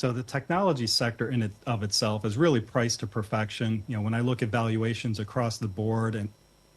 So the technology sector in it of itself is really priced to perfection. When I look at valuations across the board and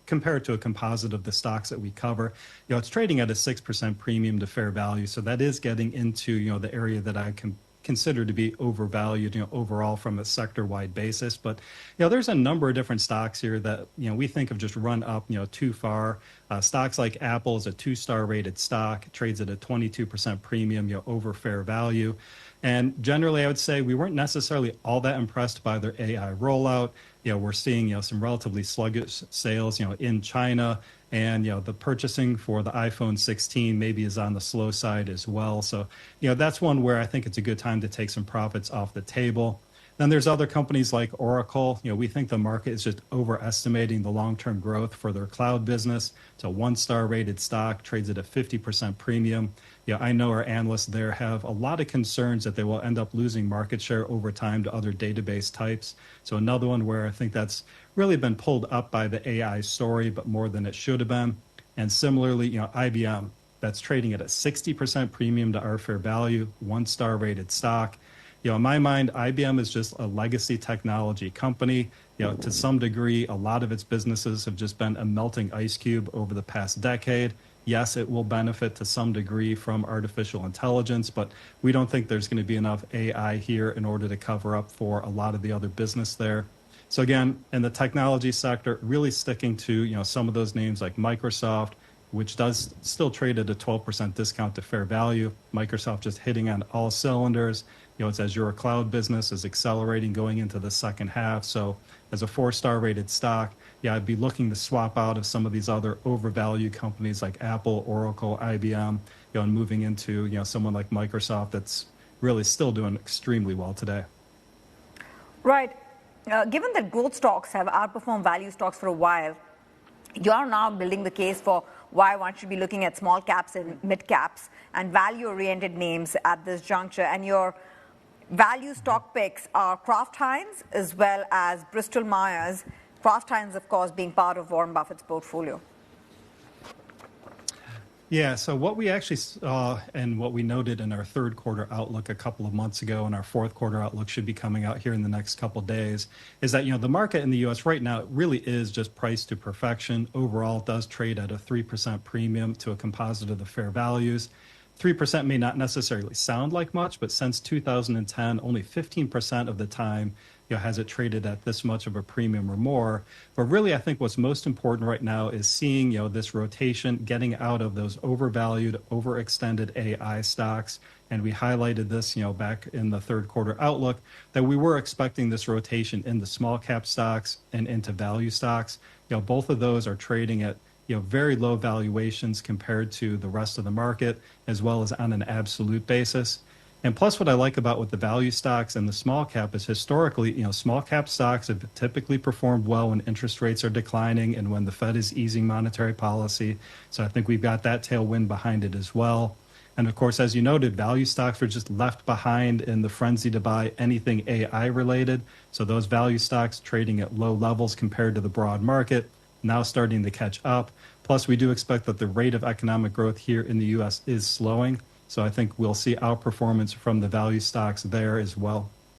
compare it to a composite of the stocks that we cover, it's trading at a 6% premium to fair value. So that is getting into, the area that I can consider to be overvalued, overall from a sector-wide basis. But, there's a number of different stocks here that, we think have just run up, too far. Stocks like Apple is a 2-star rated stock, trades at a 22% premium, over fair value. And generally, I would say we weren't necessarily all that impressed by their AI rollout. We're seeing, some relatively sluggish sales, in China. And, the purchasing for the iPhone 16 maybe is on the slow side as well. So, that's one where I think it's a good time to take some profits off the table. Then there's other companies like Oracle. We think the market is just overestimating the long-term growth for their cloud business. It's a 1-star rated stock, trades at a 50% premium. I know our analysts there have a lot of concerns that they will end up losing market share over time to other database types. So another one where I think that's really been pulled up by the AI story, but more than it should have been. And similarly, IBM, that's trading at a 60% premium to our fair value, 1-star rated stock. In my mind, IBM is just a legacy technology company. To some degree, a lot of its businesses have just been a melting ice cube over the past decade. Yes, it will benefit to some degree from artificial intelligence, but we don't think there's going to be enough AI here in order to cover up for a lot of the other business there. So again, in the technology sector, really sticking to, some of those names like Microsoft, which does still trade at a 12% discount to fair value. Microsoft just hitting on all cylinders. Its Azure cloud business is accelerating going into the second half. So as a 4-star rated stock, I'd be looking to swap out of some of these other overvalued companies like Apple, Oracle, IBM, and moving into, someone like Microsoft that's really still doing extremely well today. Right. Given that growth stocks have outperformed value stocks for a while, you are now building the case for why one should be looking at small caps and mid caps and value-oriented names at this juncture. And your value stock picks are Kraft Heinz as well as Bristol Myers. Kraft Heinz, of course, being part of Warren Buffett's portfolio. Yeah, so what we actually saw and what we noted in our third quarter outlook a couple of months ago, and our fourth quarter outlook should be coming out here in the next couple of days, is that, the market in the U.S. right now really is just priced to perfection. Overall, it does trade at a 3% premium to a composite of the fair values. 3% may not necessarily sound like much, but since 2010, only 15% of the time has it traded at this much of a premium or more. But really, I think what's most important right now is seeing, this rotation, getting out of those overvalued, overextended AI stocks. And we highlighted this, back in the third quarter outlook, that we were expecting this rotation into small cap stocks and into value stocks. Both of those are trading at very low valuations compared to the rest of the market, as well as on an absolute basis. And plus, what I like about with the value stocks and the small cap is historically, small cap stocks have typically performed well when interest rates are declining and when the Fed is easing monetary policy. So I think we've got that tailwind behind it as well. And of course, as you noted, value stocks were just left behind in the frenzy to buy anything AI related. So those value stocks trading at low levels compared to the broad market, now starting to catch up. Plus, we do expect that the rate of economic growth here in the U.S. is slowing. So I think we'll see outperformance from the value stocks there as well.